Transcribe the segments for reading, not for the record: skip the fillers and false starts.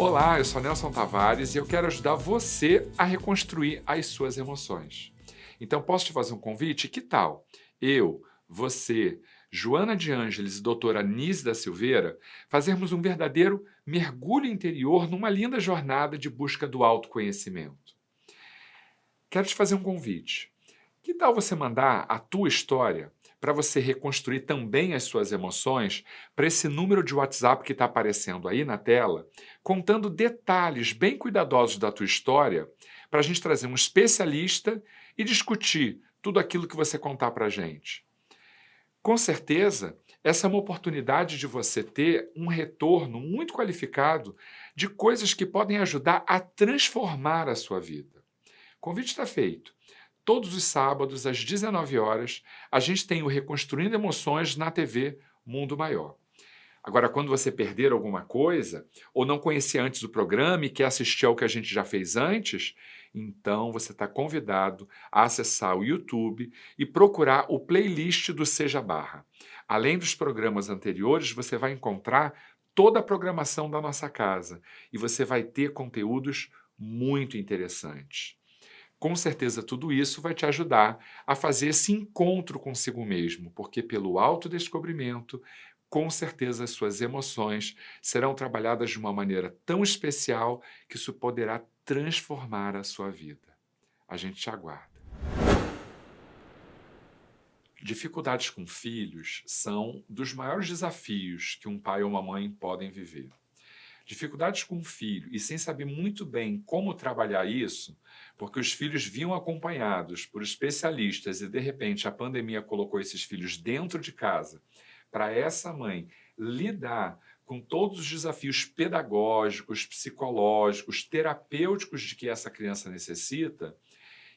Olá, eu sou Nelson Tavares e eu quero ajudar você a reconstruir as suas emoções. Então, posso te fazer um convite? Que tal eu, você, Joana de Ângeles e doutora Nise da Silveira fazermos um verdadeiro mergulho interior numa linda jornada de busca do autoconhecimento? Quero te fazer um convite. Que tal você mandar a tua história para você reconstruir também as suas emoções para esse número de WhatsApp que está aparecendo aí na tela, contando detalhes bem cuidadosos da tua história, para a gente trazer um especialista e discutir tudo aquilo que você contar para a gente. Com certeza, essa é uma oportunidade de você ter um retorno muito qualificado de coisas que podem ajudar a transformar a sua vida. O convite está feito. Todos os sábados, às 19 horas, a gente tem o Reconstruindo Emoções na TV Mundo Maior. Agora, quando você perder alguma coisa, ou não conhecia antes o programa e quer assistir ao que a gente já fez antes, então você está convidado a acessar o YouTube e procurar o playlist do Seja Barra. Além dos programas anteriores, você vai encontrar toda a programação da nossa casa e você vai ter conteúdos muito interessantes. Com certeza, tudo isso vai te ajudar a fazer esse encontro consigo mesmo, porque pelo autodescobrimento, com certeza as suas emoções serão trabalhadas de uma maneira tão especial que isso poderá transformar a sua vida. A gente te aguarda. Dificuldades com filhos são dos maiores desafios que um pai ou uma mãe podem viver. Dificuldades com o filho e sem saber muito bem como trabalhar isso, porque os filhos vinham acompanhados por especialistas e de repente a pandemia colocou esses filhos dentro de casa, para essa mãe lidar com todos os desafios pedagógicos, psicológicos, terapêuticos de que essa criança necessita,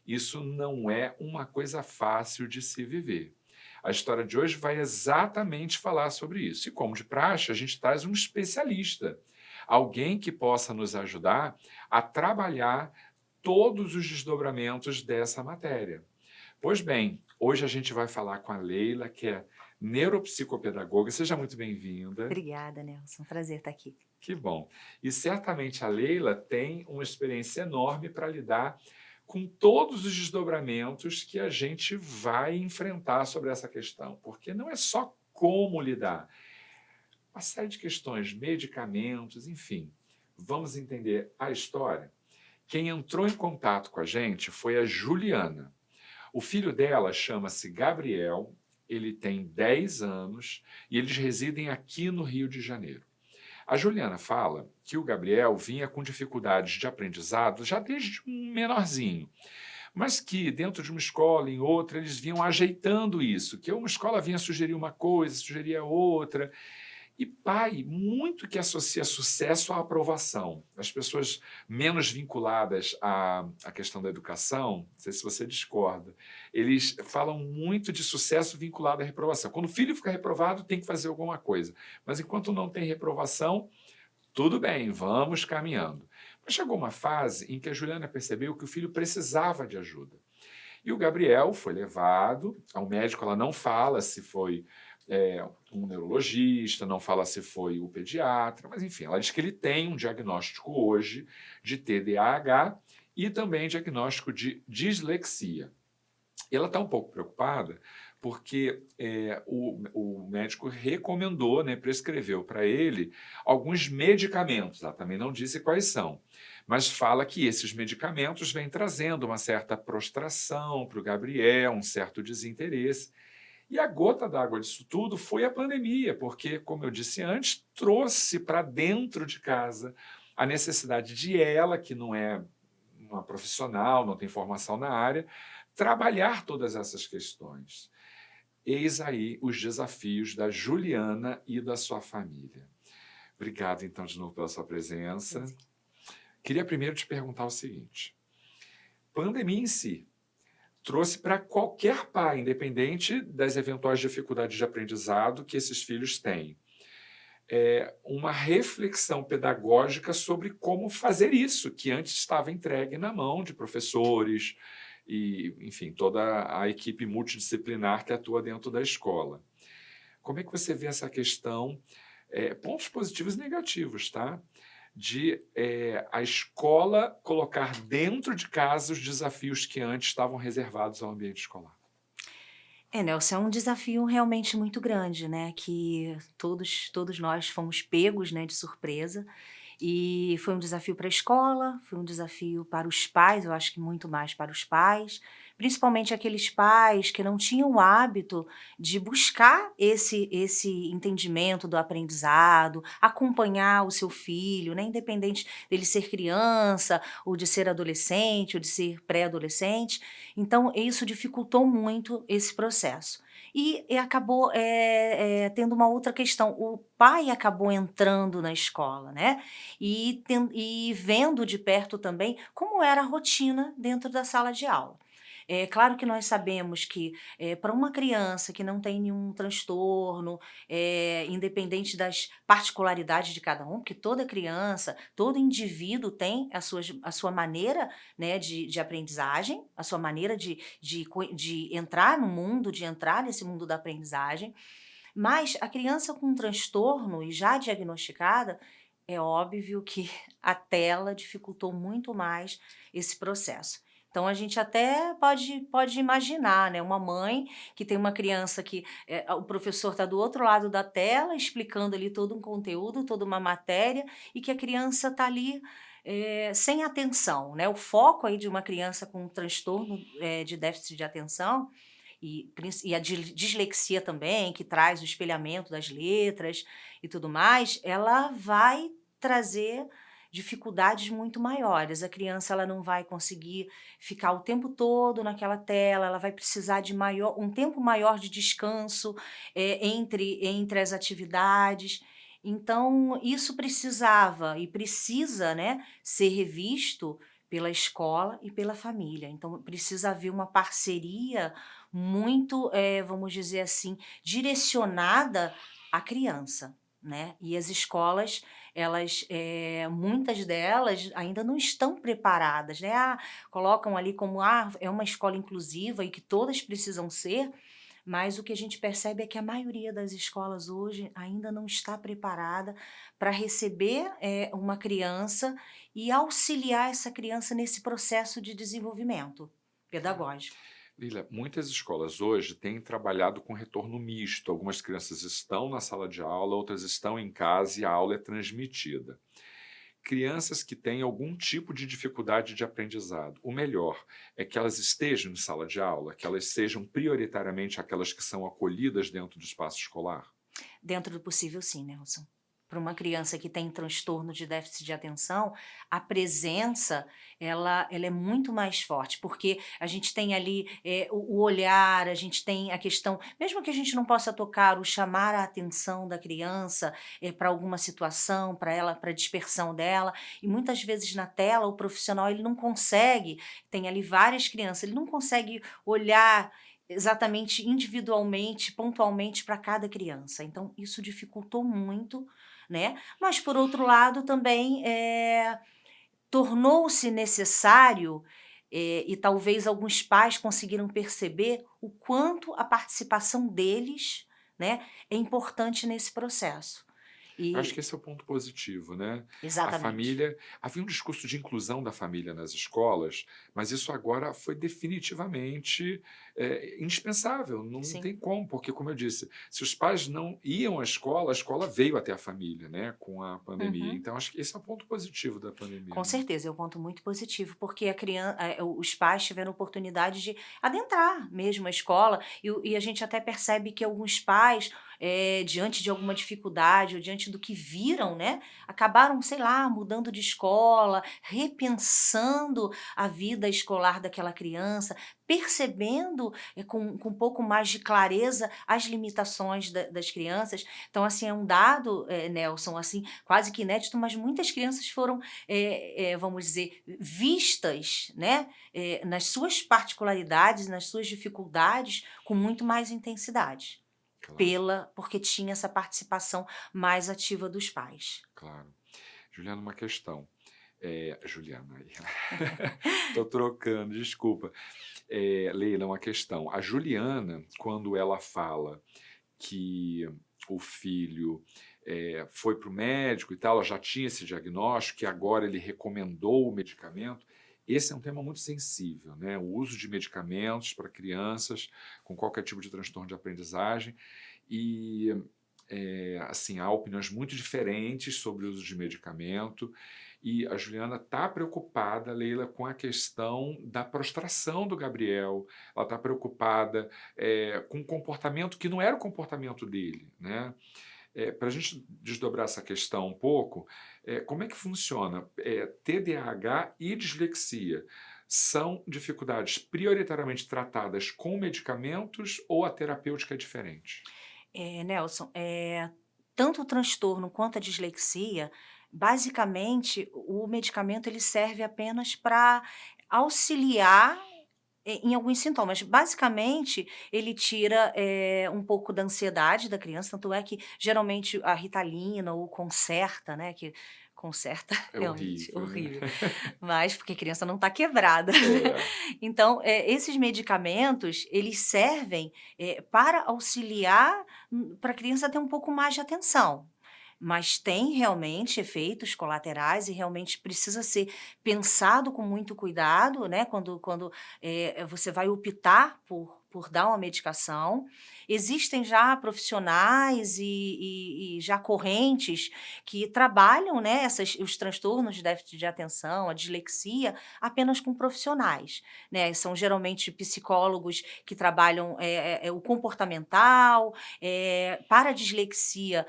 isso não é uma coisa fácil de se viver. A história de hoje vai exatamente falar sobre isso. E como de praxe, a gente traz um especialista, alguém que possa nos ajudar a trabalhar todos os desdobramentos dessa matéria. Pois bem, hoje a gente vai falar com a Leila, que é neuropsicopedagoga. Seja muito bem-vinda. Obrigada, Nelson. Prazer estar aqui. Que bom. E certamente a Leila tem uma experiência enorme para lidar com todos os desdobramentos que a gente vai enfrentar sobre essa questão, porque não é só como lidar, uma série de questões, medicamentos, enfim. Vamos entender a história? Quem entrou em contato com a gente foi a Juliana. O filho dela chama-se Gabriel, ele tem 10 anos e eles residem aqui no Rio de Janeiro. A Juliana fala que o Gabriel vinha com dificuldades de aprendizado já desde um menorzinho, mas que dentro de uma escola, em outra, eles vinham ajeitando isso, que uma escola vinha sugerir uma coisa, sugeria outra. E pai, muito que associa sucesso à aprovação. As pessoas menos vinculadas à questão da educação, não sei se você discorda, eles falam muito de sucesso vinculado à reprovação. Quando o filho fica reprovado, tem que fazer alguma coisa. Mas enquanto não tem reprovação, tudo bem, vamos caminhando. Mas chegou uma fase em que a Juliana percebeu que o filho precisava de ajuda. E o Gabriel foi levado ao médico, ela não fala se foi um neurologista, não fala se foi o pediatra, mas enfim, ela diz que ele tem um diagnóstico hoje de TDAH e também diagnóstico de dislexia. E ela está um pouco preocupada porque o médico recomendou, né, prescreveu para ele alguns medicamentos. Ela também não disse quais são, mas fala que esses medicamentos vêm trazendo uma certa prostração para o Gabriel, um certo desinteresse. E a gota d'água disso tudo foi a pandemia, porque, como eu disse antes, trouxe para dentro de casa a necessidade de ela, que não é uma profissional, não tem formação na área, trabalhar todas essas questões. Eis aí os desafios da Juliana e da sua família. Obrigado, então, de novo pela sua presença. Prazer. Queria primeiro te perguntar o seguinte: pandemia em si trouxe para qualquer pai, independente das eventuais dificuldades de aprendizado que esses filhos têm, uma reflexão pedagógica sobre como fazer isso, que antes estava entregue na mão de professores e, enfim, toda a equipe multidisciplinar que atua dentro da escola. Como é que você vê essa questão? Pontos positivos e negativos, tá? de a escola colocar dentro de casa os desafios que antes estavam reservados ao ambiente escolar. Nelson, é um desafio realmente muito grande, né, que todos nós fomos pegos, né, de surpresa, e foi um desafio para a escola, foi um desafio para os pais, eu acho que muito mais para os pais, principalmente aqueles pais que não tinham o hábito de buscar esse entendimento do aprendizado, acompanhar o seu filho, né, independente dele ser criança, ou de ser adolescente, ou de ser pré-adolescente. Então isso dificultou muito esse processo. E acabou, tendo uma outra questão, o pai acabou entrando na escola, né, e vendo de perto também como era a rotina dentro da sala de aula. É claro que nós sabemos que, para uma criança que não tem nenhum transtorno, independente das particularidades de cada um, porque toda criança, todo indivíduo tem a sua maneira, né, de aprendizagem, a sua maneira de entrar no mundo, de entrar nesse mundo da aprendizagem, mas a criança com um transtorno e já diagnosticada, é óbvio que a tela dificultou muito mais esse processo. Então a gente até pode imaginar, né, uma mãe que tem uma criança que, o professor está do outro lado da tela explicando ali todo um conteúdo, toda uma matéria, e que a criança está ali, sem atenção, né. O foco aí de uma criança com um transtorno, de déficit de atenção e a dislexia também, que traz o espelhamento das letras e tudo mais, ela vai trazer dificuldades muito maiores. A criança ela não vai conseguir ficar o tempo todo naquela tela, ela vai precisar de um tempo maior de descanso, entre as atividades. Então isso precisava e precisa, né, ser revisto pela escola e pela família. Então precisa haver uma parceria muito, vamos dizer assim, direcionada à criança, né. E as escolas, elas, muitas delas ainda não estão preparadas, né. Colocam ali como, é uma escola inclusiva e que todas precisam ser, mas o que a gente percebe é que a maioria das escolas hoje ainda não está preparada para receber, uma criança e auxiliar essa criança nesse processo de desenvolvimento Claro. pedagógico. Lila, muitas escolas hoje têm trabalhado com retorno misto. Algumas crianças estão na sala de aula, outras estão em casa e a aula é transmitida. Crianças que têm algum tipo de dificuldade de aprendizado, o melhor é que elas estejam em sala de aula, que elas sejam prioritariamente aquelas que são acolhidas dentro do espaço escolar. Dentro do possível sim, Nelson. Para uma criança que tem transtorno de déficit de atenção, a presença ela é muito mais forte, porque a gente tem ali, o olhar, a gente tem a questão mesmo que a gente não possa tocar, o chamar a atenção da criança, para alguma situação, para a dispersão dela, e muitas vezes na tela o profissional ele não consegue, tem ali várias crianças, ele não consegue olhar exatamente individualmente, pontualmente para cada criança, então isso dificultou muito, né, mas por outro lado também, tornou-se necessário, e talvez alguns pais conseguiram perceber o quanto a participação deles, né, é importante nesse processo. Eu acho E que esse é o ponto positivo, né? A exatamente. família, havia um discurso de inclusão da família nas escolas, mas isso agora foi definitivamente indispensável. Não Sim. tem como, porque, como eu disse, se os pais não iam à escola, a escola veio até a família, né? Com a pandemia. Uhum. Então, acho que esse é o ponto positivo da Com pandemia, né? certeza, é um ponto muito positivo, porque os pais tiveram oportunidade de adentrar mesmo a escola, e a gente até percebe que alguns pais, diante de alguma dificuldade ou diante do que viram, né, acabaram, sei lá, mudando de escola, repensando a vida escolar daquela criança, percebendo, com um pouco mais de clareza as limitações das crianças. Então, assim, é um dado, Nelson, assim, quase que inédito, mas muitas crianças foram vamos dizer, vistas, né, nas suas particularidades, nas suas dificuldades, com muito mais intensidade, Claro, porque tinha essa participação mais ativa dos pais. claro. Juliana, uma questão. Juliana, aí. Tô trocando, desculpa. Leila, uma questão. A Juliana, quando ela fala que o filho foi para o médico e tal, ela já tinha esse diagnóstico, e agora ele recomendou o medicamento. Esse é um tema muito sensível, né? O uso de medicamentos para crianças com qualquer tipo de transtorno de aprendizagem. E, assim, há opiniões muito diferentes sobre o uso de medicamento. E a Juliana está preocupada, Leila, com a questão da prostração do Gabriel. Ela está preocupada com um comportamento que não era o comportamento dele, né? Para a gente desdobrar essa questão um pouco, como é que funciona? TDAH e dislexia são dificuldades prioritariamente tratadas com medicamentos ou a terapêutica é diferente? Nelson, tanto o transtorno quanto a dislexia, basicamente, o medicamento ele serve apenas para auxiliar em alguns sintomas. Basicamente, ele tira, um pouco da ansiedade da criança, tanto é que geralmente a Ritalina ou Concerta, né, que Concerta É realmente horrível, né? horrível, mas porque a criança não está quebrada. É, Então, esses medicamentos, eles servem, para auxiliar, para a criança ter um pouco mais de atenção. Mas tem realmente efeitos colaterais e realmente precisa ser pensado com muito cuidado, né, quando, você vai optar por dar uma medicação. Existem já profissionais e já correntes que trabalham, né, os transtornos de déficit de atenção, a dislexia, apenas com profissionais, né. São geralmente psicólogos que trabalham, o comportamental, para a dislexia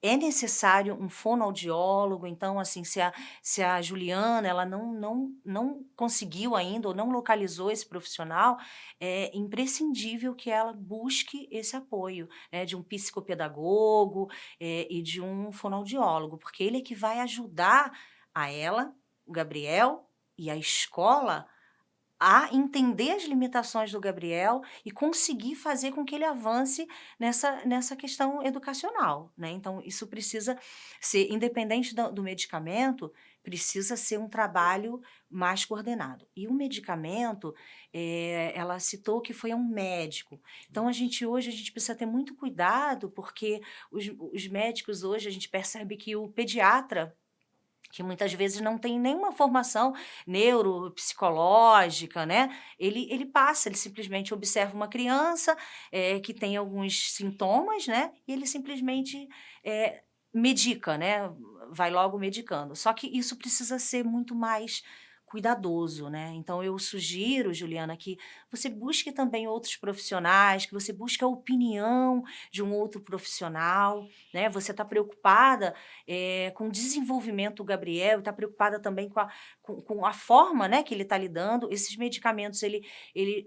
é necessário um fonoaudiólogo, então, assim, se a Juliana, ela não conseguiu ainda ou não localizou esse profissional, é imprescindível que ela busque esse apoio, né, de um psicopedagogo, e de um fonoaudiólogo, porque ele é que vai ajudar a ela, o Gabriel e a escola a entender as limitações do Gabriel e conseguir fazer com que ele avance nessa questão educacional, né. Então isso precisa ser independente do medicamento, precisa ser um trabalho mais coordenado. E o medicamento, ela citou que foi a um médico. Então hoje a gente precisa ter muito cuidado, porque os médicos hoje a gente percebe que o pediatra que muitas vezes não tem nenhuma formação neuropsicológica, né, ele passa, ele simplesmente observa uma criança, que tem alguns sintomas, né, e ele simplesmente, medica, né, vai logo medicando. Só que isso precisa ser muito mais cuidadoso, né. Então eu sugiro, Juliana, que você busque também outros profissionais, que você busque a opinião de um outro profissional, né. Você está preocupada com o desenvolvimento do Gabriel, está preocupada também com a forma, né, que ele está lidando. Esses medicamentos, ele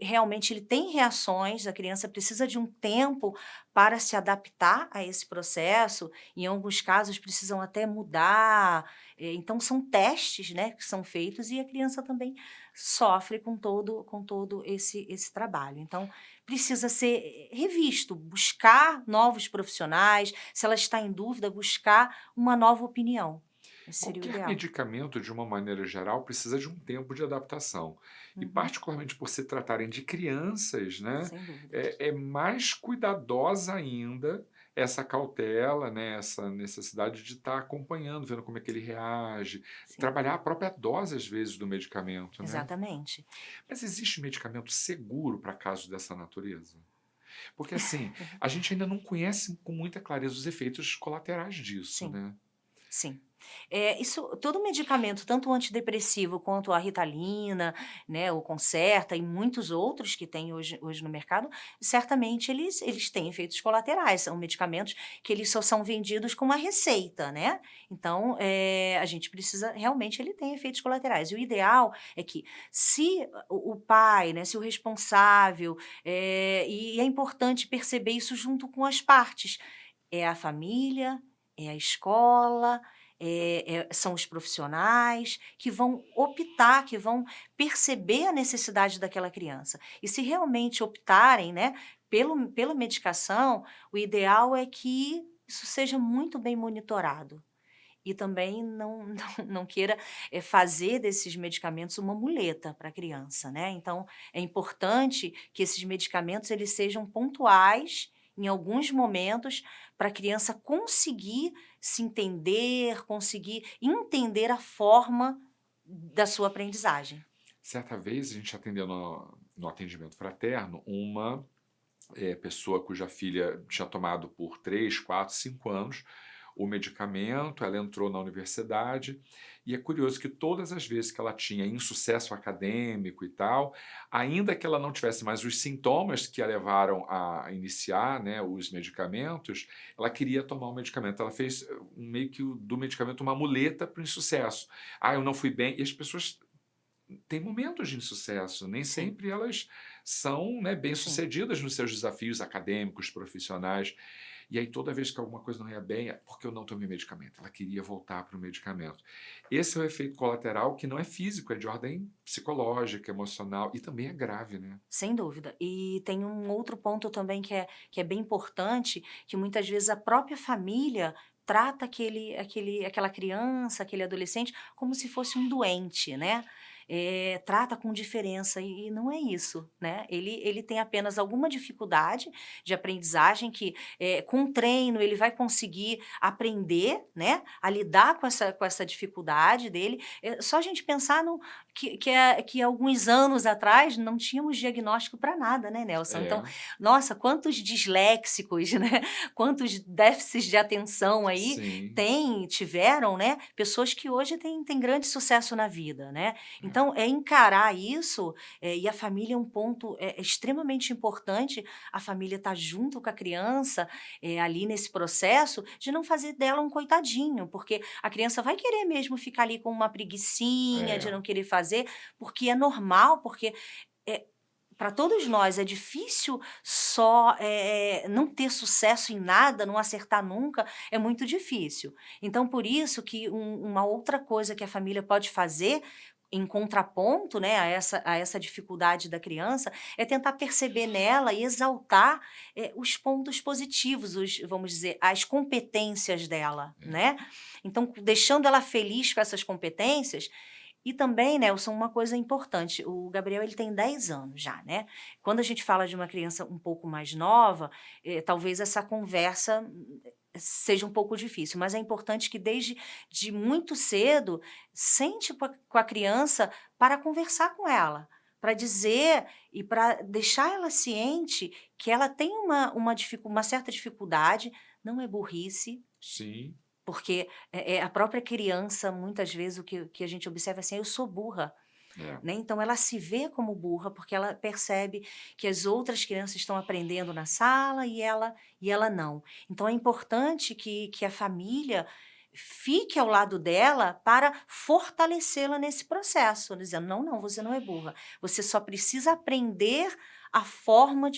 realmente ele tem reações, a criança precisa de um tempo para se adaptar a esse processo, em alguns casos precisam até mudar, então são testes, né, que são feitos e a criança também sofre com todo esse trabalho. Então, precisa ser revisto, buscar novos profissionais, se ela está em dúvida, buscar uma nova opinião. Esse seria o Qualquer ideal. medicamento, de uma maneira geral, precisa de um tempo de adaptação. E, Uhum, particularmente por se tratarem de crianças, né, sem dúvidas. é mais cuidadosa ainda essa cautela, né, essa necessidade de estar acompanhando, vendo como é que ele reage, Sim, trabalhar a própria dose, às vezes, do medicamento, né? exatamente. Mas existe medicamento seguro para casos dessa natureza? Porque, assim, a gente ainda não conhece com muita clareza os efeitos colaterais disso, Sim. né? Sim. Isso todo medicamento, tanto o antidepressivo quanto a Ritalina, né, o Concerta e muitos outros que tem hoje no mercado, certamente eles têm efeitos colaterais, são medicamentos que eles só são vendidos com uma receita, né. Então, a gente precisa realmente ele tem efeitos colaterais. E o ideal é que se o pai, né, se o responsável, e é importante perceber isso junto com as partes, é a família, é a escola, são os profissionais que vão optar, que vão perceber a necessidade daquela criança. E se realmente optarem, né, pela medicação, o ideal é que isso seja muito bem monitorado. E também não não queira, fazer desses medicamentos uma muleta para a criança, né. Então, é importante que esses medicamentos eles sejam pontuais em alguns momentos, para a criança conseguir se entender, conseguir entender a forma da sua aprendizagem. Certa vez, a gente atendeu no atendimento fraterno uma pessoa cuja filha tinha tomado por 3, 4, 5 anos o medicamento, ela entrou na universidade, e é curioso que todas as vezes que ela tinha insucesso acadêmico e tal, ainda que ela não tivesse mais os sintomas que a levaram a iniciar, né, os medicamentos, ela queria tomar o medicamento. Ela fez meio que do medicamento uma muleta para o insucesso. Ah, eu não fui bem. E as pessoas têm momentos de insucesso, nem Sim, sempre elas são, né, sim. bem-sucedidas nos seus desafios acadêmicos, profissionais. E aí, toda vez que alguma coisa não ia bem, é porque eu não tomei medicamento. Ela queria voltar para o medicamento. Esse é o efeito colateral que não é físico, é de ordem psicológica, emocional e também é grave, né? Sem dúvida. E tem um outro ponto também que é bem importante, que muitas vezes a própria família trata aquela criança, aquele adolescente, como se fosse um doente, né. Trata com diferença e não é isso, né. Ele tem apenas alguma dificuldade de aprendizagem que, com treino ele vai conseguir aprender, né, a lidar com essa dificuldade dele. Só a gente pensar no que alguns anos atrás não tínhamos diagnóstico para nada, né, Nelson. Então, É, nossa, quantos disléxicos, né, quantos déficits de atenção aí sim. tiveram, né, pessoas que hoje têm grande sucesso na vida, né. É, Então é encarar isso, e a família é um ponto, extremamente importante, a família estar junto com a criança, ali nesse processo, de não fazer dela um coitadinho, porque a criança vai querer mesmo ficar ali com uma preguicinha, de é, não querer fazer, porque é normal, porque, eh, para todos nós é difícil só, não ter sucesso em nada, não acertar nunca, é muito difícil. Então por isso que uma outra coisa que a família pode fazer, em contraponto, né, a essa dificuldade da criança, é tentar perceber nela e exaltar, os pontos positivos, vamos dizer, as competências dela, é. né. Então deixando ela feliz com essas competências, e também, Nelson, uma coisa importante, o Gabriel ele tem 10 anos já, né. Quando a gente fala de uma criança um pouco mais nova, talvez essa conversa seja um pouco difícil, mas é importante que desde de muito cedo, sente com a criança para conversar com ela, para dizer e para deixar ela ciente que ela tem uma certa dificuldade, não é burrice, Sim, porque, a própria criança, muitas vezes, o que a gente observa é assim: "Eu sou burra", é, né, então ela se vê como burra, porque ela percebe que as outras crianças estão aprendendo na sala e ela não. Então é importante que a família fique ao lado dela para fortalecê-la nesse processo, dizendo: "Não, não, você não é burra, você só precisa aprender a forma é.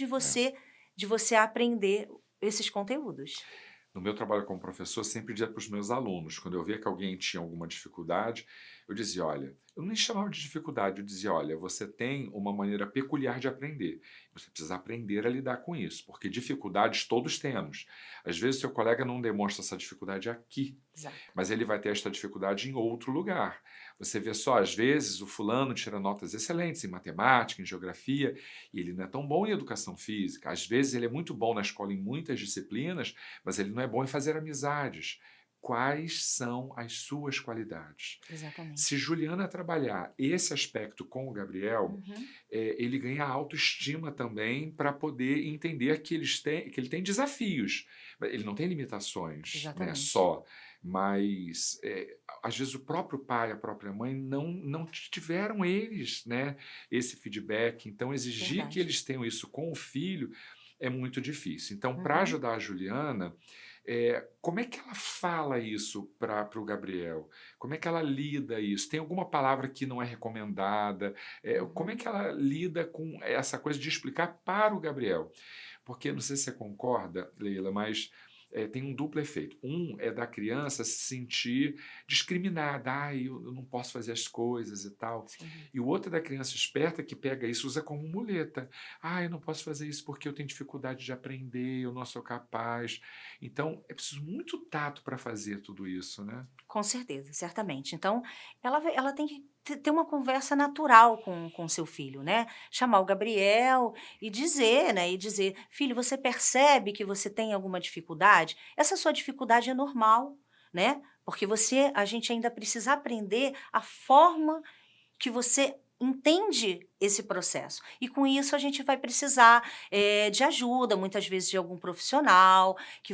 de você aprender esses conteúdos". No meu trabalho como professor, sempre dizia para os meus alunos, quando eu via que alguém tinha alguma dificuldade, eu dizia: olha, eu nem chamava de dificuldade, eu dizia: olha, você tem uma maneira peculiar de aprender. Você precisa aprender a lidar com isso, porque dificuldades todos temos. Às vezes, seu colega não demonstra essa dificuldade aqui, Exato. mas ele vai ter esta dificuldade em outro lugar. Você vê só, às vezes, o fulano tira notas excelentes em matemática, em geografia, e ele não é tão bom em educação física. Às vezes, ele é muito bom na escola em muitas disciplinas, mas ele não é bom em fazer amizades. Quais são as suas qualidades? Se Exatamente. Juliana trabalhar esse aspecto com o Gabriel, Uhum. ele ganha autoestima também para poder entender que ele tem desafios. Ele não tem limitações, né, Exatamente. só, mas às vezes o próprio pai, a própria mãe não tiveram eles, né, esse feedback. Então exigir que Verdade. eles tenham isso com o filho é muito difícil. Então, para Uhum. ajudar a Juliana, como é que ela fala isso para o Gabriel? Como é que ela lida isso? Tem alguma palavra que não é recomendada? Como é Uhum. que ela lida com essa coisa de explicar para o Gabriel? Porque, não sei se você concorda, Leila, mas tem um duplo efeito. Um é da criança se sentir discriminada. Ah, eu não posso fazer as coisas e tal. Sem dúvida. E o outro é da criança esperta que pega isso e usa como muleta. Ah, eu não posso fazer isso porque eu tenho dificuldade de aprender, eu não sou capaz. Então, é preciso muito tato para fazer tudo isso, né? Com certeza, certamente. Então, ela tem que ter uma conversa natural com seu filho, né? Chamar o Gabriel e dizer, né? E dizer, filho, você percebe que você tem alguma dificuldade? Essa sua dificuldade é normal, né? Porque a gente ainda precisa aprender a forma que você entende esse processo. E com isso a gente vai precisar de ajuda, muitas vezes de algum profissional que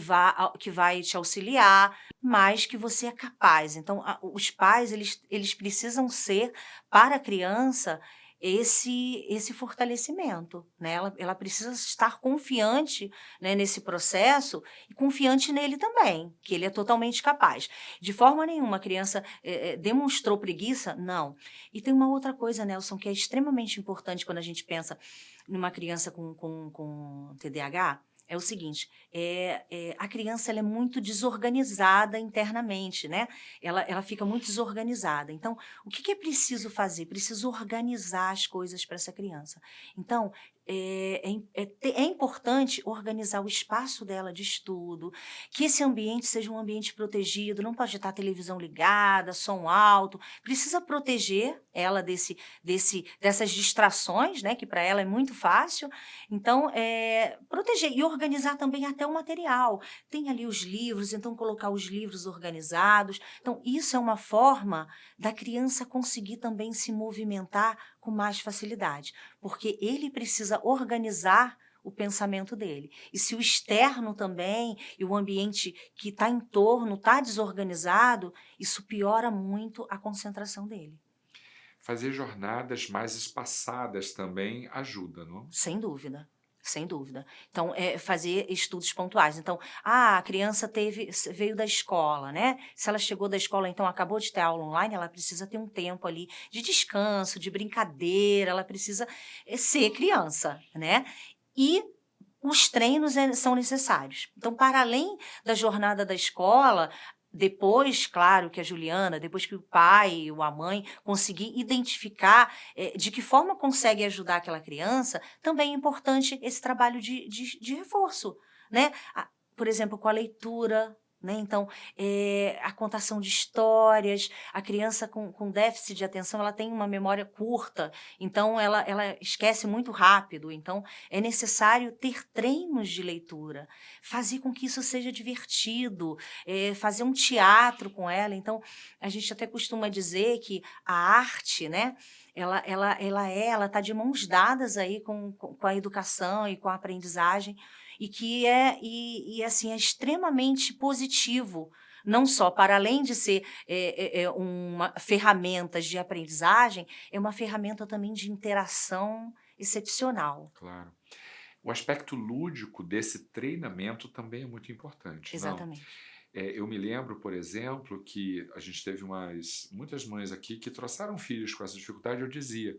vai te auxiliar, mas que você é capaz. Então, os pais, eles precisam ser para a criança esse fortalecimento, né? Ela precisa estar confiante, né, nesse processo e confiante nele também, que ele é totalmente capaz. De forma nenhuma a criança demonstrou preguiça, não. E tem uma outra coisa, Nelson, que é extremamente importante quando a gente pensa numa criança com TDAH, é o seguinte, a criança ela é muito desorganizada internamente, né? Ela fica muito desorganizada. Então, o que é preciso fazer? Preciso organizar as coisas para essa criança. Então, é importante organizar o espaço dela de estudo, que esse ambiente seja um ambiente protegido, não pode estar a televisão ligada, som alto, precisa proteger ela dessas distrações, né, que para ela é muito fácil. Então, proteger e organizar também até o material. Tem ali os livros, então colocar os livros organizados. Então, isso é uma forma da criança conseguir também se movimentar com mais facilidade, porque ele precisa organizar o pensamento dele. E se o externo também e o ambiente que está em torno está desorganizado, isso piora muito a concentração dele. Fazer jornadas mais espaçadas também ajuda, não? Sem dúvida. Sem dúvida. Então, fazer estudos pontuais. Então, a criança veio da escola, né? Se ela chegou da escola, então acabou de ter aula online, ela precisa ter um tempo ali de descanso, de brincadeira, ela precisa ser criança, né? E os treinos são necessários. Então, para além da jornada da escola, depois, claro, que a Juliana, depois que o pai ou a mãe conseguir identificar de que forma consegue ajudar aquela criança, também é importante esse trabalho de reforço, né? Por exemplo, com a leitura, né? Então, a contação de histórias, a criança com déficit de atenção, ela tem uma memória curta, então ela esquece muito rápido, então é necessário ter treinos de leitura, fazer com que isso seja divertido, fazer um teatro com ela. Então, a gente até costuma dizer que a arte, né, ela está de mãos dadas aí com a educação e com a aprendizagem, e que assim, é extremamente positivo, não só para além de ser uma ferramenta de aprendizagem, é uma ferramenta também de interação excepcional. Claro. O aspecto lúdico desse treinamento também é muito importante, não? Exatamente. Eu me lembro, por exemplo, que a gente teve muitas mães aqui que trouxeram filhos com essa dificuldade. Eu dizia,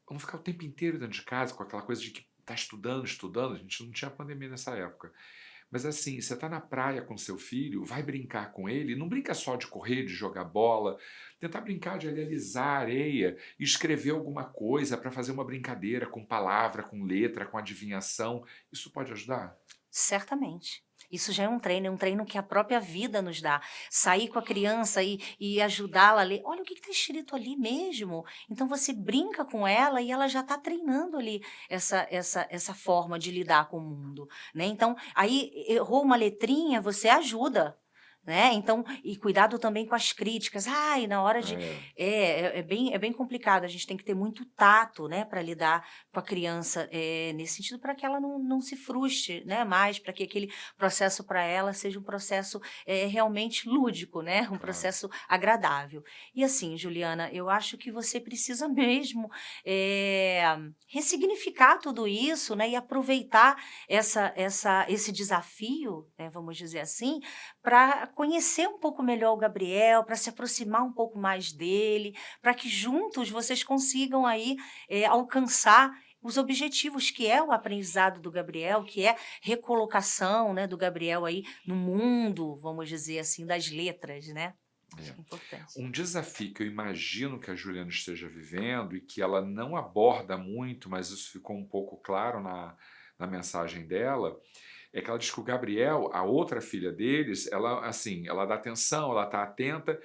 vamos ficar o tempo inteiro dentro de casa com aquela coisa de que está estudando, estudando. A gente não tinha pandemia nessa época. Mas assim, você está na praia com seu filho, vai brincar com ele, não brinca só de correr, de jogar bola, tentar brincar de alisar a areia e escrever alguma coisa para fazer uma brincadeira com palavra, com letra, com adivinhação. Isso pode ajudar? Certamente. Isso já é um treino que a própria vida nos dá. Sair com a criança e ajudá-la a ler. Olha o que está escrito ali mesmo. Então você brinca com ela e ela já está treinando ali essa forma de lidar com o mundo, né? Então, aí errou uma letrinha, você ajuda. Né? Então, e cuidado também com as críticas. Ai, na hora de. É, É bem complicado. A gente tem que ter muito tato, né, para lidar com a criança nesse sentido, para que ela não se frustre, né, mais, para que aquele processo para ela seja um processo realmente lúdico, né, um claro. processo agradável. E assim, Juliana, eu acho que você precisa mesmo ressignificar tudo isso, né, e aproveitar esse desafio, né, vamos dizer assim, para conhecer um pouco melhor o Gabriel, para se aproximar um pouco mais dele, para que juntos vocês consigam aí alcançar os objetivos, que é o aprendizado do Gabriel, que é recolocação, né, do Gabriel aí no mundo, vamos dizer assim, das letras, né? Acho É. que é importante. Um desafio que eu imagino que a Juliana esteja vivendo e que ela não aborda muito, mas isso ficou um pouco claro na mensagem dela, é que ela diz que o Gabriel, a outra filha deles, ela assim, ela dá atenção, ela está atenta,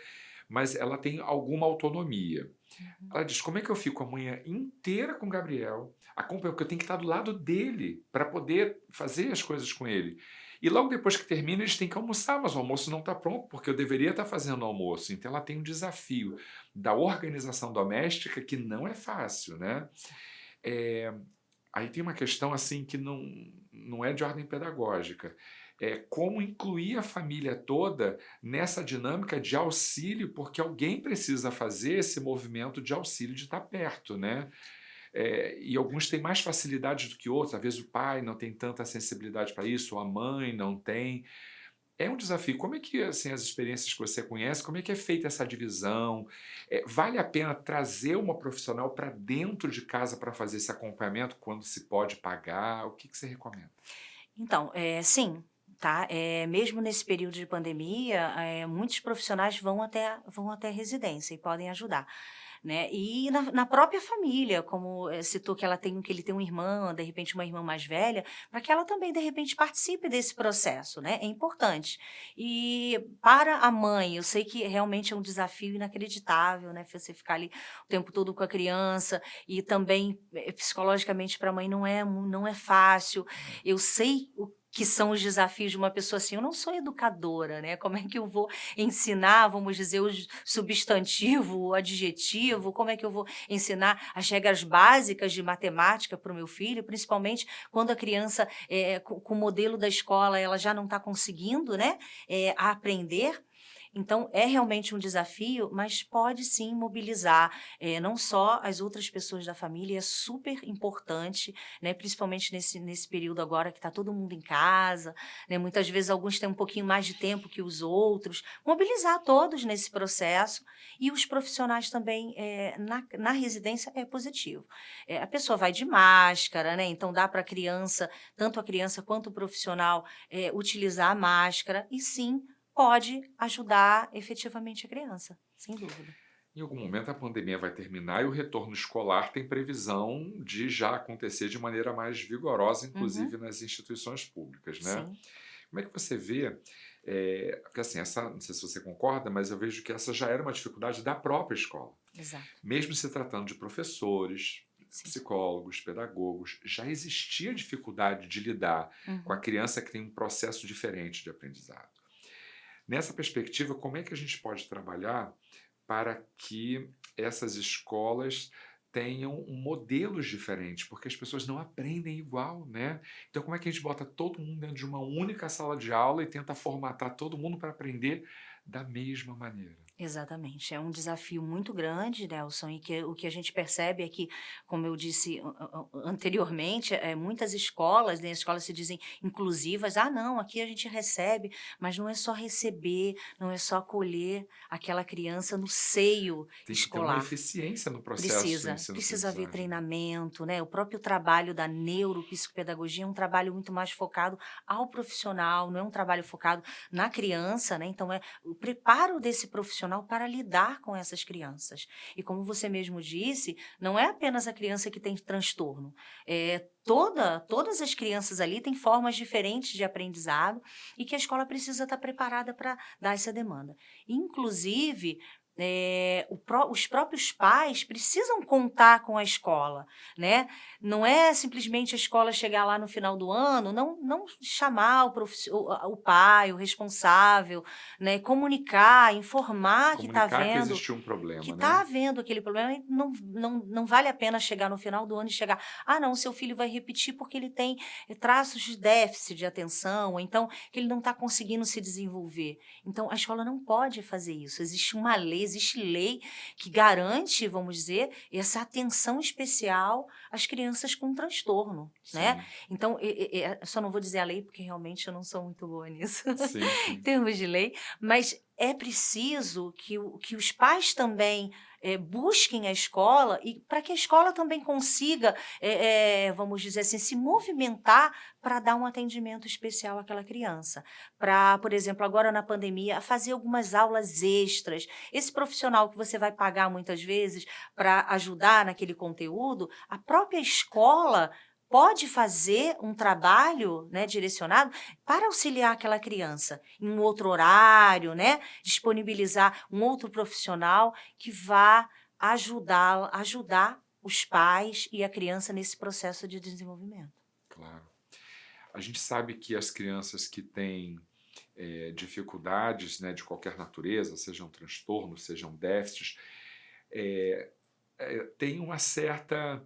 mas ela tem alguma autonomia. Uhum. Ela diz: como é que eu fico a manhã inteira com o Gabriel, acompanhando, porque eu tenho que estar do lado dele para poder fazer as coisas com ele. E logo depois que termina, eles têm que almoçar, mas o almoço não está pronto, porque eu deveria estar fazendo o almoço. Então ela tem um desafio da organização doméstica que não é fácil, né? Sim. É, aí tem uma questão assim que não é de ordem pedagógica. É como incluir a família toda nessa dinâmica de auxílio, porque alguém precisa fazer esse movimento de auxílio de estar perto, né? E alguns têm mais facilidade do que outros, às vezes o pai não tem tanta sensibilidade para isso, ou a mãe não tem. É um desafio. Como é que, assim, as experiências que você conhece, como é que é feita essa divisão? Vale a pena trazer uma profissional para dentro de casa para fazer esse acompanhamento quando se pode pagar? O que que você recomenda? Então, sim, tá? Mesmo nesse período de pandemia, muitos profissionais vão até a residência e podem ajudar, né? E na própria família, como citou que ele tem uma irmã, de repente uma irmã mais velha, para que ela também, de repente, participe desse processo, né? É importante. E para a mãe, eu sei que realmente é um desafio inacreditável, né? Você ficar ali o tempo todo com a criança e também psicologicamente para a mãe não é fácil. Eu sei o que são os desafios de uma pessoa assim, eu não sou educadora, né, como é que eu vou ensinar, vamos dizer, o substantivo, o adjetivo, como é que eu vou ensinar as regras básicas de matemática para o meu filho, principalmente quando a criança, com o modelo da escola, ela já não está conseguindo, né, aprender. Então, é realmente um desafio, mas pode sim mobilizar, não só as outras pessoas da família, é super importante, né, principalmente nesse período agora que está todo mundo em casa, né, muitas vezes alguns têm um pouquinho mais de tempo que os outros, mobilizar todos nesse processo e os profissionais também, na residência é positivo. A pessoa vai de máscara, né, então dá para a criança, tanto a criança quanto o profissional, utilizar a máscara e sim, pode ajudar efetivamente a criança, sem dúvida. Em algum momento a pandemia vai terminar e o retorno escolar tem previsão de já acontecer de maneira mais vigorosa, inclusive Uhum, nas instituições públicas, né? sim, Como é que você vê, porque assim, não sei se você concorda, mas eu vejo que essa já era uma dificuldade da própria escola. exato. Mesmo se tratando de professores, Sim. psicólogos, pedagogos, já existia dificuldade de lidar com a Uhum. criança que tem um processo diferente de aprendizado. Nessa perspectiva, como é que a gente pode trabalhar para que essas escolas tenham modelos diferentes, porque as pessoas não aprendem igual, né? Então, como é que a gente bota todo mundo dentro de uma única sala de aula e tenta formatar todo mundo para aprender da mesma maneira? Exatamente, é um desafio muito grande, Nelson, e que o que a gente percebe é que, como eu disse anteriormente, muitas escolas, né, as escolas se dizem inclusivas, ah, não, aqui a gente recebe, mas não é só receber, não é só acolher aquela criança no seio Tem que ter uma escolar. eficiência no processo de Precisa haver ensino-aprendizagem, né? treinamento, né, o próprio trabalho da neuropsicopedagogia é um trabalho muito mais focado ao profissional, não é um trabalho focado na criança, né, então é o preparo desse profissional para lidar com essas crianças. E como você mesmo disse, não é apenas a criança que tem transtorno, todas as crianças ali têm formas diferentes de aprendizado e que a escola precisa estar preparada para dar essa demanda. Inclusive, os próprios pais precisam contar com a escola, né. Não é simplesmente a escola chegar lá no final do ano, não chamar o pai, o responsável, né, comunicar, informar Comunicar que existiu um que problema, está né? havendo aquele problema e não vale a pena chegar no final do ano e chegar: "Ah não, seu filho vai repetir porque ele tem traços de déficit de atenção, ou então que ele não está conseguindo se desenvolver". Então a escola não pode fazer isso, existe lei que garante, vamos dizer, essa atenção especial às crianças com transtorno, né. Sim, Então, só não vou dizer a lei, porque realmente eu não sou muito boa nisso, sim, em sim. termos de lei, mas é preciso que os pais também, busquem a escola e para que a escola também consiga, vamos dizer assim, se movimentar para dar um atendimento especial àquela criança. Para, por exemplo, agora na pandemia, fazer algumas aulas extras. Esse profissional que você vai pagar muitas vezes para ajudar naquele conteúdo, a própria escola pode fazer um trabalho, né, direcionado para auxiliar aquela criança em um outro horário, né, disponibilizar um outro profissional que vá ajudar os pais e a criança nesse processo de desenvolvimento. Claro. A gente sabe que as crianças que têm dificuldades, né, de qualquer natureza, sejam transtornos, sejam déficits, eh, tem uma certa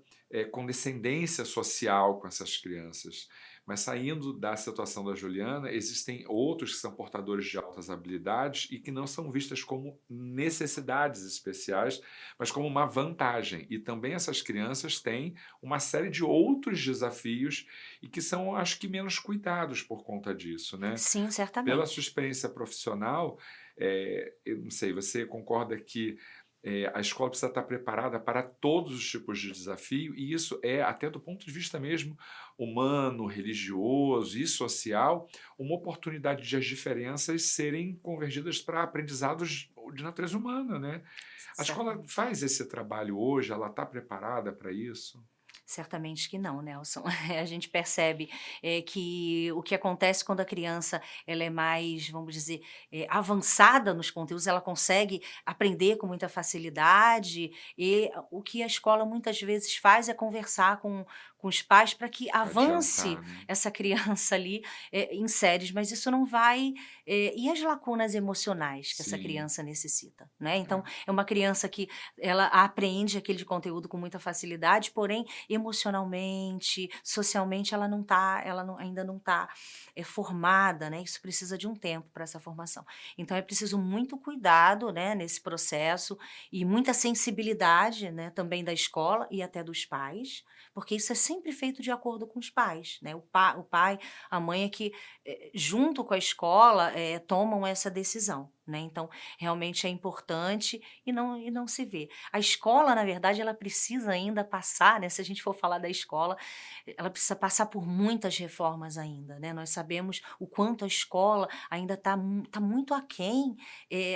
condescendência social com essas crianças. Mas saindo da situação da Juliana, existem outros que são portadores de altas habilidades e que não são vistas como necessidades especiais, mas como uma vantagem. E também essas crianças têm uma série de outros desafios e que são, acho que, menos cuidados por conta disso, né? Sim, Pela sua certamente. experiência profissional, eu não sei, você concorda que a escola precisa estar preparada para todos os tipos de desafio, e isso é, até do ponto de vista mesmo humano, religioso e social, uma oportunidade de as diferenças serem convergidas para aprendizados de natureza humana, né? A escola Certamente. faz esse trabalho hoje, ela está preparada para isso? Certamente que não, Nelson. A gente percebe, que o que acontece quando a criança ela é mais, vamos dizer, avançada nos conteúdos, ela consegue aprender com muita facilidade, e o que a escola muitas vezes faz é conversar com os pais para que avance Adiantar, né? essa criança ali, em séries, mas isso não vai e as lacunas emocionais que essa Sim, criança necessita, né. Então, é, é uma criança que ela aprende aquele conteúdo com muita facilidade, porém emocionalmente, socialmente, ela não ainda não está formada, né, isso precisa de um tempo para essa formação. Então é preciso muito cuidado, né, nesse processo e muita sensibilidade, né, também da escola e até dos pais, porque isso é sempre feito de acordo com os pais, né, o pai, a mãe é que, junto com a escola, tomam essa decisão, né, então realmente é importante e não se vê. A escola, na verdade, ela precisa ainda passar, né, se a gente for falar da escola, ela precisa passar por muitas reformas ainda, né. Nós sabemos o quanto a escola ainda está muito aquém,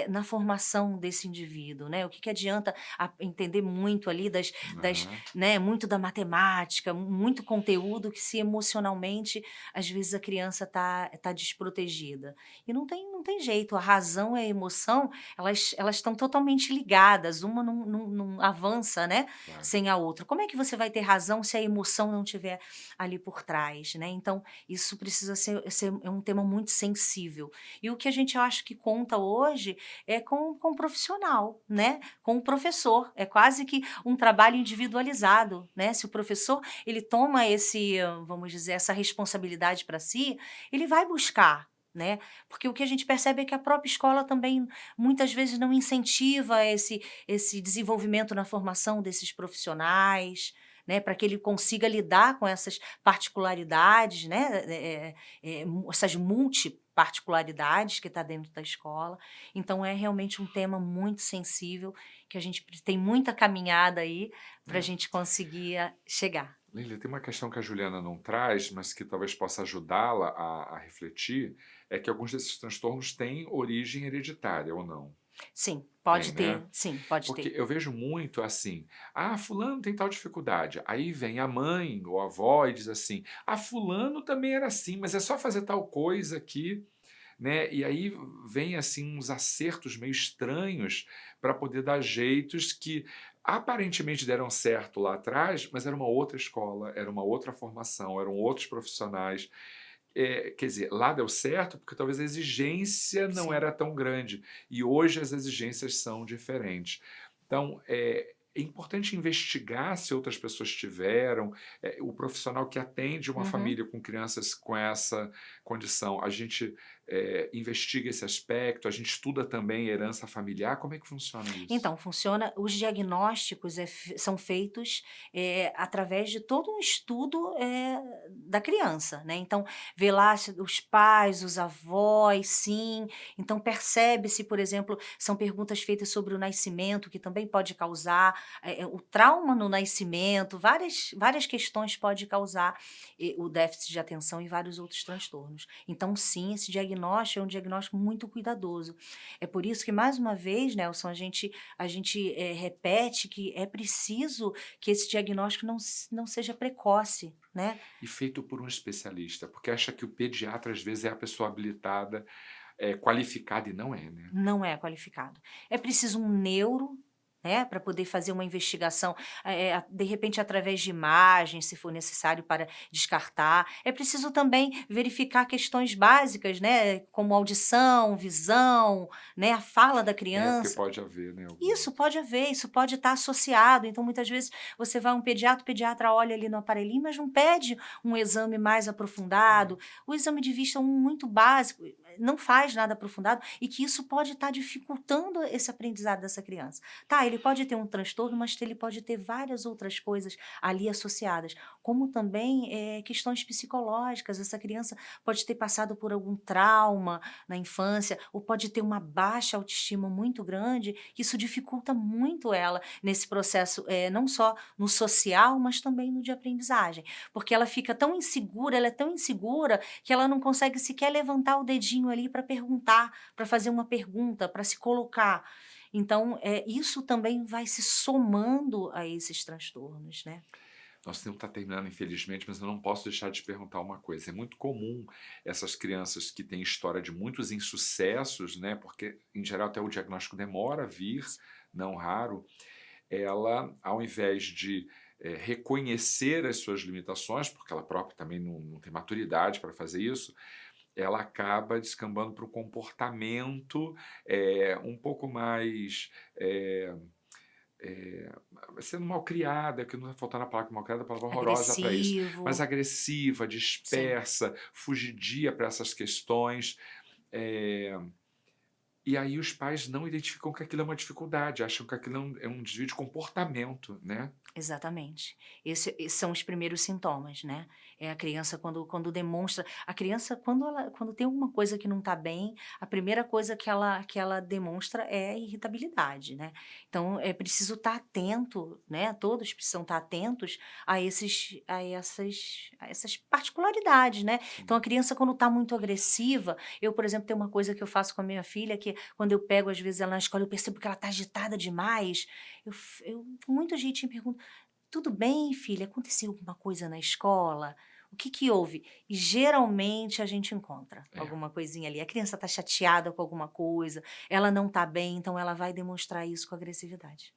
na formação desse indivíduo, né. O que que adianta entender muito ali aham, né, muito da matemática, muito conteúdo que se emocionalmente, às vezes, a criança está desprotegida. E não tem jeito, a razão e a emoção, elas estão totalmente ligadas, uma não avança, né, claro. sem a outra. Como é que você vai ter razão se a emoção não tiver ali por trás, né. Então, isso precisa ser é um tema muito sensível. E o que a gente acha que conta hoje é com o profissional, né, com o professor. É quase que um trabalho individualizado, né. Se o professor, ele toma vamos dizer, essa responsabilidade para si, ele vai buscar, né, porque o que a gente percebe é que a própria escola também muitas vezes não incentiva esse desenvolvimento na formação desses profissionais, né, para que ele consiga lidar com essas particularidades, né, essas multiparticularidades que está dentro da escola. Então é realmente um tema muito sensível, que a gente tem muita caminhada aí para a É. gente conseguir chegar. Lília, tem uma questão que a Juliana não traz, mas que talvez possa ajudá-la a refletir, é que alguns desses transtornos têm origem hereditária ou não? Sim, Tem, pode né? ter, sim, pode Porque ter. eu vejo muito assim, ah, fulano tem tal dificuldade. Aí vem a mãe ou a avó e diz assim, ah, fulano também era assim, mas é só fazer tal coisa aqui, né? E aí vem assim uns acertos meio estranhos para poder dar jeitos que aparentemente deram certo lá atrás, mas era uma outra escola, era uma outra formação, eram outros profissionais. Quer dizer, lá deu certo porque talvez a exigência não Sim. era tão grande e hoje as exigências são diferentes. Então, é importante investigar se outras pessoas tiveram, o profissional que atende uma Uhum. família com crianças com essa condição, a gente investiga esse aspecto, a gente estuda também herança familiar, como é que funciona isso? Então, funciona os diagnósticos são feitos, através de todo um estudo, da criança, né, então, vê lá se os pais, os avós, sim, então percebe se, por exemplo, são perguntas feitas sobre o nascimento, que também pode causar o trauma no nascimento, várias questões pode causar o déficit de atenção e vários outros transtornos. Então, sim, esse diagnóstico é um diagnóstico muito cuidadoso. É por isso que, mais uma vez, Nelson, a gente repete que é preciso que esse diagnóstico não seja precoce, né? E feito por um especialista, porque acha que o pediatra, às vezes, é a pessoa habilitada, qualificada, e não é, né? Não é qualificado. É preciso um neuro, né, para poder fazer uma investigação, de repente através de imagens, se for necessário para descartar. É preciso também verificar questões básicas, né, como audição, visão, né, a fala da Porque criança. pode haver, né, Isso algumas. pode haver, isso pode estar associado. Então, muitas vezes, você vai a um pediatra, o pediatra olha ali no aparelhinho, mas não pede um exame mais aprofundado. É. O exame de vista é um muito básico, não faz nada aprofundado, e que isso pode estar dificultando esse aprendizado dessa criança. Tá, ele pode ter um transtorno, mas ele pode ter várias outras coisas ali associadas, como também questões psicológicas. Essa criança pode ter passado por algum trauma na infância, ou pode ter uma baixa autoestima muito grande, que isso dificulta muito ela nesse processo, não só no social, mas também no de aprendizagem. Porque ela fica tão insegura, ela é tão insegura, que ela não consegue sequer levantar o dedinho ali para perguntar, para fazer uma pergunta, para se colocar. Então, isso também vai se somando a esses transtornos, né. Nosso tempo está terminando, infelizmente, mas eu não posso deixar de te perguntar uma coisa. É muito comum essas crianças que têm história de muitos insucessos, né? Porque, em geral, até o diagnóstico demora a vir, não raro. Ela, ao invés de reconhecer as suas limitações, porque ela própria também não tem maturidade para fazer isso, ela acaba descambando para o comportamento um pouco mais. Eh, Sendo malcriada, que não vai faltar na palavra malcriada, a palavra horrorosa para isso, mas Agressivo. agressiva, Sim. dispersa, fugidia para essas questões. eh, e aí os pais não identificam que aquilo é uma dificuldade, acham que aquilo é um desvio de comportamento, né? Exatamente. Esses são os primeiros sintomas, né. É a criança quando demonstra a criança quando tem alguma coisa que não está bem, a primeira coisa que ela demonstra é irritabilidade, né. Então é preciso estar atento, né, todos precisam estar atentos a essas particularidades, né. Então a Sim. criança quando está muito agressiva, eu, por exemplo, tem uma coisa que eu faço com a minha filha, que quando eu pego às vezes ela na escola, eu percebo que ela está agitada demais, eu com muito jeitinho pergunto: "Tudo bem, filha? Aconteceu alguma coisa na escola? O que que houve?" E geralmente a gente encontra É. alguma coisinha ali. A criança está chateada com alguma coisa, ela não está bem, então ela vai demonstrar isso com agressividade.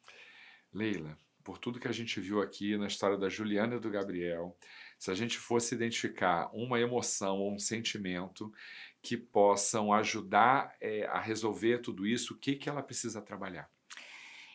Leila, por tudo que a gente viu aqui na história da Juliana e do Gabriel, se a gente fosse identificar uma emoção ou um sentimento que possam ajudar a resolver tudo isso, o que que ela precisa trabalhar?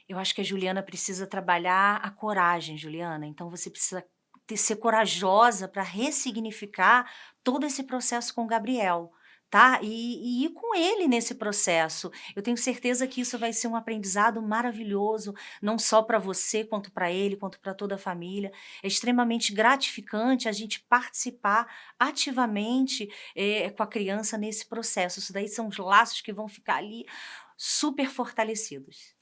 Eu acho que a Juliana precisa trabalhar a coragem, Juliana, então você precisa ser corajosa para ressignificar todo esse processo com o Gabriel, tá? E ir com ele nesse processo. Eu tenho certeza que isso vai ser um aprendizado maravilhoso, não só para você, quanto para ele, quanto para toda a família. É extremamente gratificante a gente participar ativamente, com a criança nesse processo. Isso daí são os laços que vão ficar ali super fortalecidos.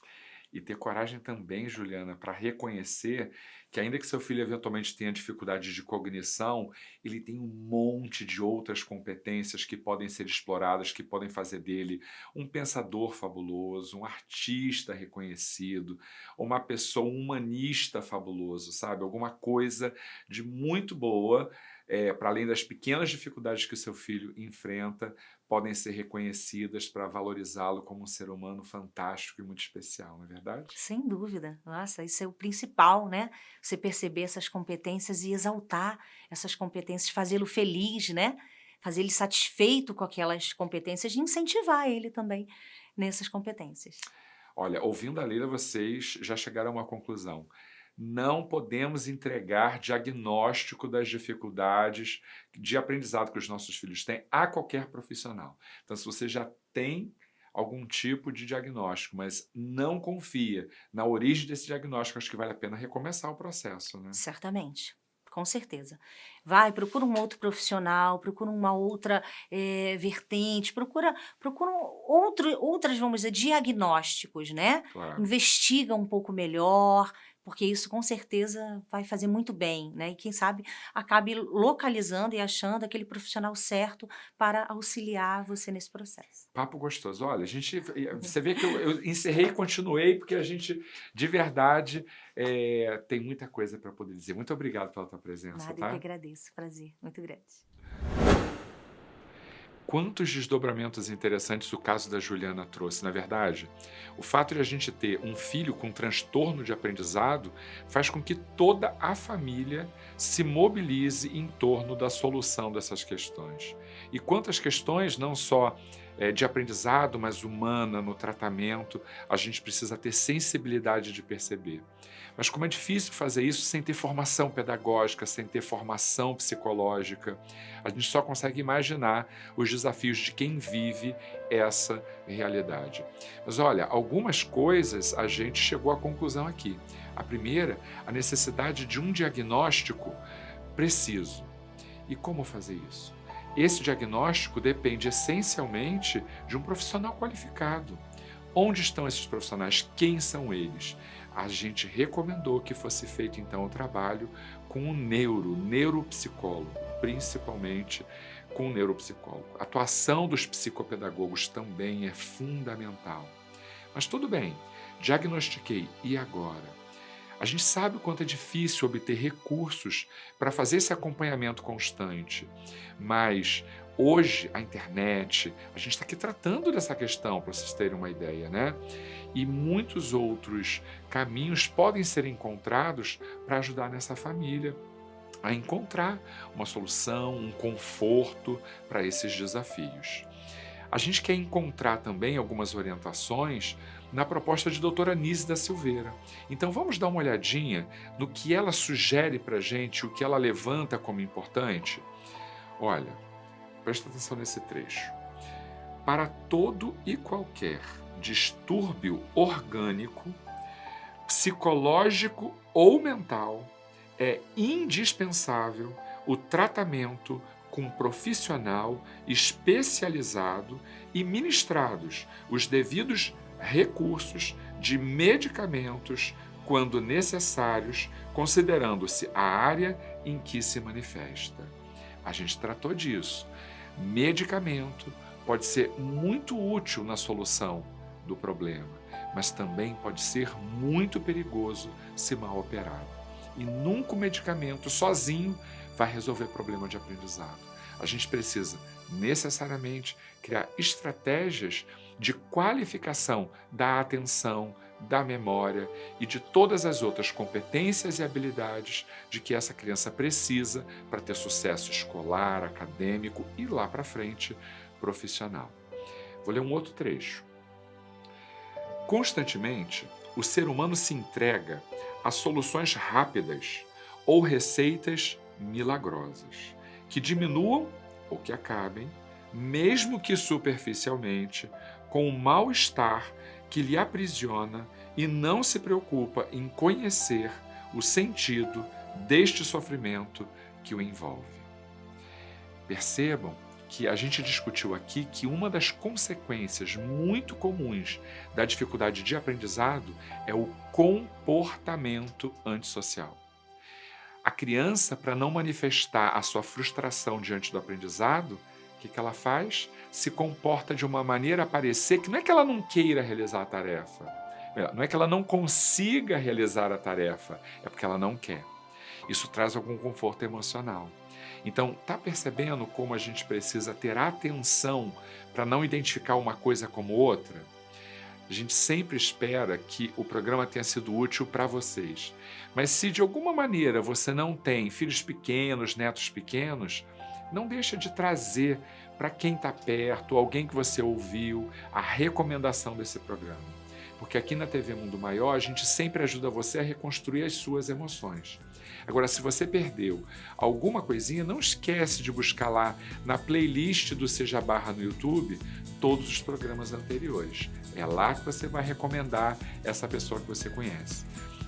E ter coragem também, Juliana, para reconhecer que, ainda que seu filho eventualmente tenha dificuldade de cognição, ele tem um monte de outras competências que podem ser exploradas, que podem fazer dele um pensador fabuloso, um artista reconhecido, uma pessoa, um humanista fabuloso, sabe? Alguma coisa de muito boa, para além das pequenas dificuldades que o seu filho enfrenta, podem ser reconhecidas para valorizá-lo como um ser humano fantástico e muito especial, não é verdade? Sem dúvida. Nossa, isso é o principal, né, você perceber essas competências e exaltar essas competências, fazê-lo feliz, né, fazer ele satisfeito com aquelas competências e incentivar ele também nessas competências. Olha, ouvindo a Leila, vocês já chegaram a uma conclusão. Não podemos entregar diagnóstico das dificuldades de aprendizado que os nossos filhos têm a qualquer profissional. Então, se você já tem algum tipo de diagnóstico, mas não confia na origem desse diagnóstico, acho que vale a pena recomeçar o processo, né? Certamente, Com certeza. Vai, procura um outro profissional, procura uma outra, vertente, procura outras, vamos dizer, diagnósticos, né. Claro. Investiga um pouco melhor, porque isso com certeza vai fazer muito bem, né, e quem sabe acabe localizando e achando aquele profissional certo para auxiliar você nesse processo. Papo gostoso. Olha, a gente, você vê que eu encerrei e continuei, porque a gente, de verdade, tem muita coisa para poder dizer. Muito obrigado pela tua presença, Nada, eu que tá? agradeço, prazer muito grande. Quantos desdobramentos interessantes o caso da Juliana trouxe, na verdade? O fato de a gente ter um filho com transtorno de aprendizado faz com que toda a família se mobilize em torno da solução dessas questões. E quantas questões, não só de aprendizado, mas humana, no tratamento, a gente precisa ter sensibilidade de perceber. Mas como é difícil fazer isso sem ter formação pedagógica, sem ter formação psicológica, a gente só consegue imaginar os desafios de quem vive essa realidade. Mas olha, algumas coisas a gente chegou à conclusão aqui. A primeira, a necessidade de um diagnóstico preciso. E como fazer isso? Esse diagnóstico depende essencialmente de um profissional qualificado. Onde estão esses profissionais? Quem são eles? A gente recomendou que fosse feito então o trabalho com um neuropsicólogo, principalmente com um neuropsicólogo. A atuação dos psicopedagogos também é fundamental. Mas tudo bem, diagnostiquei, e agora? A gente sabe o quanto é difícil obter recursos para fazer esse acompanhamento constante, mas hoje a internet, a gente está aqui tratando dessa questão, para vocês terem uma ideia, né? E muitos outros caminhos podem ser encontrados para ajudar nessa família a encontrar uma solução, um conforto para esses desafios. A gente quer encontrar também algumas orientações na proposta de doutora Nise da Silveira. Então vamos dar uma olhadinha no que ela sugere para a gente, o que ela levanta como importante? Olha, presta atenção nesse trecho. Para todo e qualquer distúrbio orgânico, psicológico ou mental, é indispensável o tratamento com um profissional especializado e ministrados os devidos recursos de medicamentos quando necessários, considerando-se a área em que se manifesta. A gente tratou disso. Medicamento pode ser muito útil na solução do problema, mas também pode ser muito perigoso se mal operado. E nunca o medicamento sozinho vai resolver problema de aprendizado. A gente precisa necessariamente criar estratégias de qualificação da atenção, da memória e de todas as outras competências e habilidades de que essa criança precisa para ter sucesso escolar, acadêmico e lá para frente profissional. Vou ler um outro trecho. Constantemente, o ser humano se entrega a soluções rápidas ou receitas milagrosas, que diminuam ou que acabem, mesmo que superficialmente, com o mal-estar que lhe aprisiona e não se preocupa em conhecer o sentido deste sofrimento que o envolve. Percebam que a gente discutiu aqui que uma das consequências muito comuns da dificuldade de aprendizado é o comportamento antissocial. A criança, para não manifestar a sua frustração diante do aprendizado, o que ela faz? Se comporta de uma maneira a parecer que não é que ela não queira realizar a tarefa, não é que ela não consiga realizar a tarefa, é porque ela não quer. Isso traz algum conforto emocional. Então, está percebendo como a gente precisa ter atenção para não identificar uma coisa como outra? A gente sempre espera que o programa tenha sido útil para vocês. Mas se de alguma maneira você não tem filhos pequenos, netos pequenos, não deixa de trazer para quem está perto, alguém que você ouviu, a recomendação desse programa. Porque aqui na TV Mundo Maior, a gente sempre ajuda você a reconstruir as suas emoções. Agora, se você perdeu alguma coisinha, não esquece de buscar lá na playlist do Seja Barra no YouTube todos os programas anteriores. É lá que você vai recomendar essa pessoa que você conhece.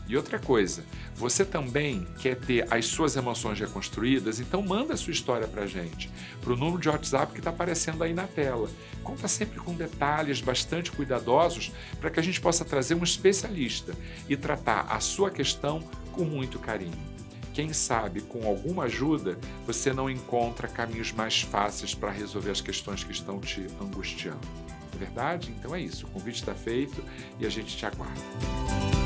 E outra coisa, você também quer ter as suas emoções reconstruídas? Então manda a sua história para a gente, para o número de WhatsApp que está aparecendo aí na tela. Conta sempre com detalhes bastante cuidadosos para que a gente possa trazer um especialista e tratar a sua questão com muito carinho. Quem sabe, com alguma ajuda, você não encontra caminhos mais fáceis para resolver as questões que estão te angustiando. Não é verdade? Então é isso, o convite está feito e a gente te aguarda.